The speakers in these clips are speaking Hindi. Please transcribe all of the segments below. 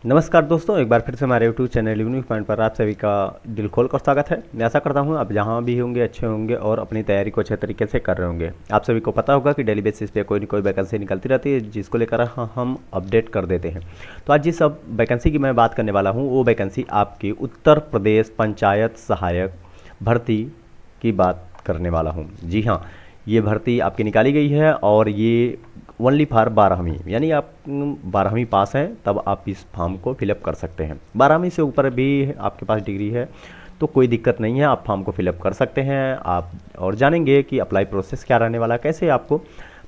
नमस्कार दोस्तों, एक बार फिर से हमारे यूट्यूब चैनल यूनिक पॉइंट पर आप सभी का दिल खोल कर स्वागत है। मैं आशा करता हूं आप जहां भी होंगे अच्छे होंगे और अपनी तैयारी को अच्छे तरीके से कर रहे होंगे। आप सभी को पता होगा कि डेली बेसिस पे कोई न कोई वैकेंसी निकलती रहती है, जिसको लेकर हम अपडेट कर देते हैं। तो आज जिस अब वैकेंसी की मैं बात करने वाला हूँ, वो वैकेंसी आपकी उत्तर प्रदेश पंचायत सहायक भर्ती की बात करने वाला हूँ। जी हाँ, ये भर्ती आपकी निकाली गई है और ये ओनली फॉर 12वीं, यानी आप 12वीं पास हैं तब आप इस फॉर्म को फिलअप कर सकते हैं। 12वीं से ऊपर भी आपके पास डिग्री है तो कोई दिक्कत नहीं है, आप फॉर्म को फिलअप कर सकते हैं। आप और जानेंगे कि अप्लाई प्रोसेस क्या रहने वाला है, कैसे आपको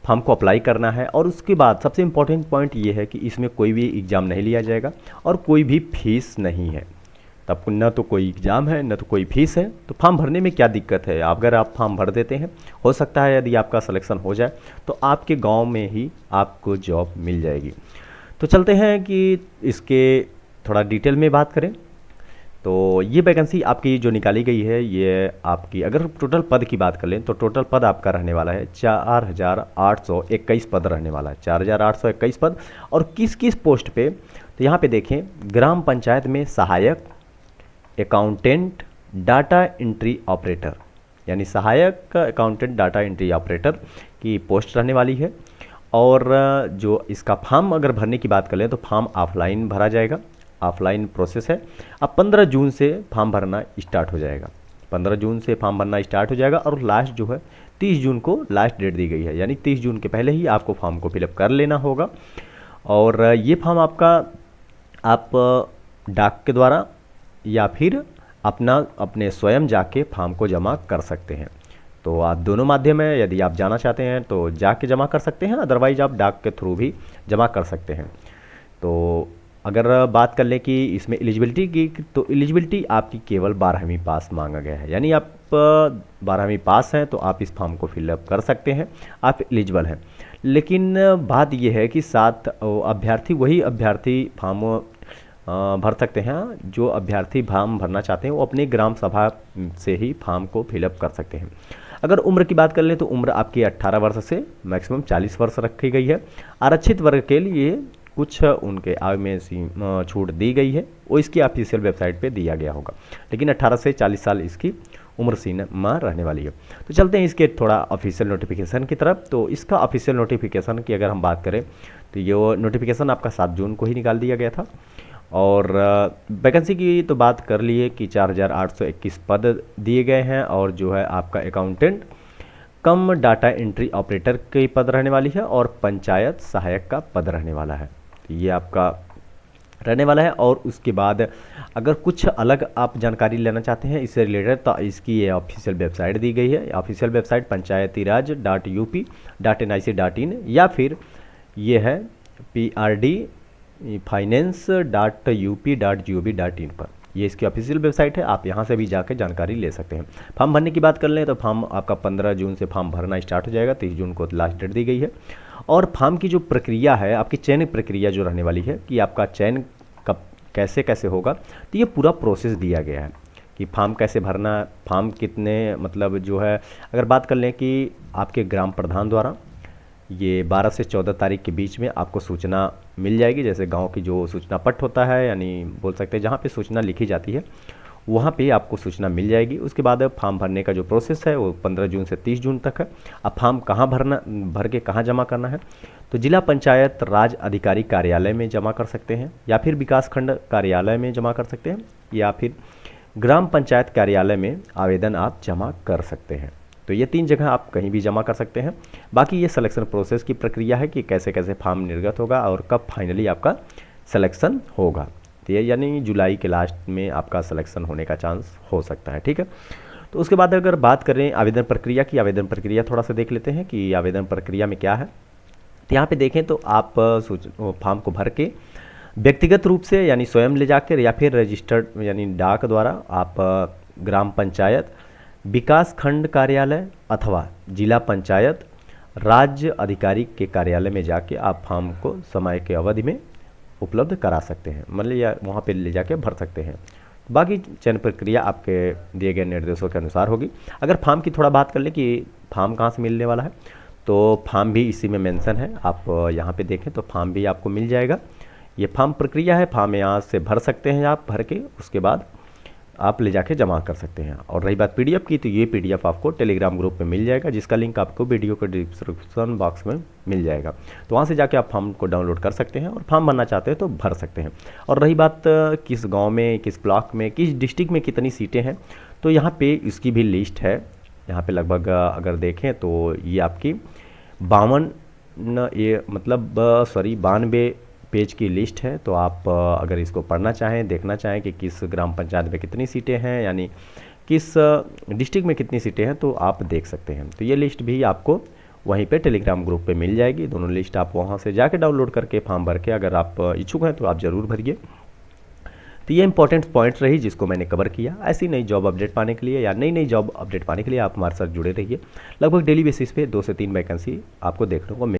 फॉर्म को अप्लाई करना है। और उसके बाद सबसे इम्पोर्टेंट पॉइंट ये है कि इसमें कोई भी एग्ज़ाम नहीं लिया जाएगा और कोई भी फीस नहीं है। तब न तो कोई एग्ज़ाम है न तो कोई फीस है, तो फॉर्म भरने में क्या दिक्कत है। अगर आप फॉर्म भर देते हैं, हो सकता है यदि आपका सिलेक्शन हो जाए तो आपके गांव में ही आपको जॉब मिल जाएगी। तो चलते हैं कि इसके थोड़ा डिटेल में बात करें। तो ये वैकेंसी आपकी जो निकाली गई है, ये आपकी अगर टोटल पद की बात कर लें तो टोटल पद आपका रहने वाला है 4821 पद रहने वाला है, 4821 पद। और किस किस पोस्ट पे, तो यहाँ पे देखें, ग्राम पंचायत में सहायक, अकाउंटेंट, डाटा एंट्री ऑपरेटर, यानी सहायक अकाउंटेंट डाटा एंट्री ऑपरेटर की पोस्ट रहने वाली है। और जो इसका फॉर्म अगर भरने की बात करें तो फॉर्म ऑफलाइन भरा जाएगा, ऑफलाइन प्रोसेस है। अब 15 जून से फॉर्म भरना स्टार्ट हो जाएगा, 15 जून से फॉर्म भरना स्टार्ट हो जाएगा और लास्ट जो है 30 जून को लास्ट डेट दी गई है, यानी 30 जून के पहले ही आपको फॉर्म को फिलअप कर लेना होगा। और ये फॉर्म आपका आप डाक के द्वारा या फिर अपने स्वयं जाके फॉर्म को जमा कर सकते हैं। तो आप दोनों माध्यम है, यदि आप जाना चाहते हैं तो जाके जमा कर सकते हैं, अदरवाइज आप डाक के थ्रू भी जमा कर सकते हैं। तो अगर बात कर लें कि इसमें एलिजिबिलिटी की, तो एलिजिबिलिटी आपकी केवल 12वीं पास मांगा गया है, यानी आप 12वीं पास हैं तो आप इस फॉर्म को फिलअप कर सकते हैं, आप एलिजिबल हैं। लेकिन बात यह है कि 7 अभ्यर्थी, वही अभ्यर्थी फॉर्म भर सकते हैं। जो अभ्यर्थी फॉर्म भरना चाहते हैं वो अपने ग्राम सभा से ही फॉर्म को फिलअप कर सकते हैं। अगर उम्र की बात कर लें तो उम्र आपकी 18 वर्ष से मैक्सिमम 40 वर्ष रखी गई है। आरक्षित वर्ग के लिए कुछ उनके आयु में छूट दी गई है, वो इसकी ऑफिशियल वेबसाइट पे दिया गया होगा, लेकिन 18 से 40 साल इसकी उम्र सीमा रहने वाली है। तो चलते हैं इसके थोड़ा ऑफिशियल नोटिफिकेशन की तरफ। तो इसका ऑफिशियल नोटिफिकेशन की अगर हम बात करें तो ये नोटिफिकेशन आपका 7 जून को ही निकाल दिया गया था। और वैकेंसी की तो बात कर लिए कि 4821 पद दिए गए हैं और जो है आपका अकाउंटेंट कम डाटा एंट्री ऑपरेटर की पद रहने वाली है और पंचायत सहायक का पद रहने वाला है। तो ये आपका रहने वाला है। और उसके बाद अगर कुछ अलग आप जानकारी लेना चाहते हैं इससे रिलेटेड तो इसकी ये ऑफिशियल वेबसाइट दी गई है। ऑफिशियल वेबसाइट panchayatiraaj.up.nic.in या फिर ये है PRD-finance.up.gov.in पर, ये इसकी ऑफिशियल वेबसाइट है। आप यहाँ से भी जाकर जानकारी ले सकते हैं। फॉर्म भरने की बात कर लें तो फॉर्म आपका 15 जून से फॉर्म भरना स्टार्ट हो जाएगा, 30 जून को लास्ट डेट दी गई है। और फॉर्म की जो प्रक्रिया है, आपकी चयन प्रक्रिया जो रहने वाली है कि आपका चयन कब कैसे कैसे होगा, तो ये पूरा प्रोसेस दिया गया है कि फॉर्म कैसे भरना, फॉर्म कितने, मतलब जो है अगर बात कर लें कि आपके ग्राम प्रधान द्वारा ये 12 से 14 तारीख के बीच में आपको सूचना मिल जाएगी। जैसे गांव की जो सूचना पट होता है, यानी बोल सकते हैं जहाँ पे सूचना लिखी जाती है वहाँ पे आपको सूचना मिल जाएगी। उसके बाद फॉर्म भरने का जो प्रोसेस है वो 15 जून से 30 जून तक है। अब फॉर्म कहाँ भर के कहाँ जमा करना है, तो जिला पंचायत राज अधिकारी कार्यालय में जमा कर सकते हैं या फिर विकासखंड कार्यालय में जमा कर सकते हैं या फिर ग्राम पंचायत कार्यालय में आवेदन आप जमा कर सकते हैं। तो ये 3 जगह आप कहीं भी जमा कर सकते हैं। बाकी ये सिलेक्शन प्रोसेस की प्रक्रिया है कि कैसे कैसे फॉर्म निर्गत होगा और कब फाइनली आपका सिलेक्शन होगा। तो ये यानी जुलाई के लास्ट में आपका सिलेक्शन होने का चांस हो सकता है। ठीक है, तो उसके बाद अगर बात करें आवेदन प्रक्रिया की, आवेदन प्रक्रिया थोड़ा सा देख लेते हैं कि आवेदन प्रक्रिया में क्या है। तो यहाँ पे देखें तो आप फॉर्म को भर के व्यक्तिगत रूप से यानी स्वयं ले जाकर या फिर रजिस्टर्ड यानी डाक द्वारा आप ग्राम पंचायत, विकास खंड कार्यालय अथवा जिला पंचायत राज्य अधिकारी के कार्यालय में जाके आप फॉर्म को समय के अवधि में उपलब्ध करा सकते हैं, मतलब या वहाँ पे ले जाके भर सकते हैं। बाकी चयन प्रक्रिया आपके दिए गए निर्देशों के अनुसार होगी। अगर फॉर्म की थोड़ा बात कर ले कि फॉर्म कहाँ से मिलने वाला है, तो फॉर्म भी इसी में मेंशन है। आप यहाँ पे देखें तो फॉर्म भी आपको मिल जाएगा। ये फॉर्म प्रक्रिया है, फॉर्म यहाँ से भर सकते हैं आप, भर के उसके बाद आप ले जाके जमा कर सकते हैं। और रही बात पीडीएफ की, तो ये पीडीएफ आपको टेलीग्राम ग्रुप में मिल जाएगा, जिसका लिंक आपको वीडियो के डिस्क्रिप्शन बॉक्स में मिल जाएगा। तो वहाँ से जाके आप फॉर्म को डाउनलोड कर सकते हैं और फॉर्म भरना चाहते हैं तो भर सकते हैं। और रही बात किस गांव में, किस ब्लॉक में, किस डिस्ट्रिक्ट में कितनी सीटें हैं, तो यहाँ पे इसकी भी लिस्ट है। यहाँ पे लगभग अगर देखें तो ये आपकी 92 पेज की लिस्ट है। तो आप अगर इसको पढ़ना चाहें, देखना चाहें कि किस ग्राम पंचायत में कितनी सीटें हैं, यानी किस डिस्ट्रिक्ट में कितनी सीटें हैं, तो आप देख सकते हैं। तो ये लिस्ट भी आपको वहीं पे टेलीग्राम ग्रुप पे मिल जाएगी। दोनों लिस्ट आप वहाँ से जाके डाउनलोड करके फॉर्म भर के अगर आप इच्छुक हैं तो आप ज़रूर भरिए। तो ये इंपॉर्टेंट पॉइंट्स रही जिसको मैंने कवर किया। ऐसी नई जॉब अपडेट पाने के लिए या नई जॉब अपडेट पाने के लिए आप हमारे साथ जुड़े रहिए। लगभग डेली बेसिस पे 2 से 3 वैकेंसी आपको देखने को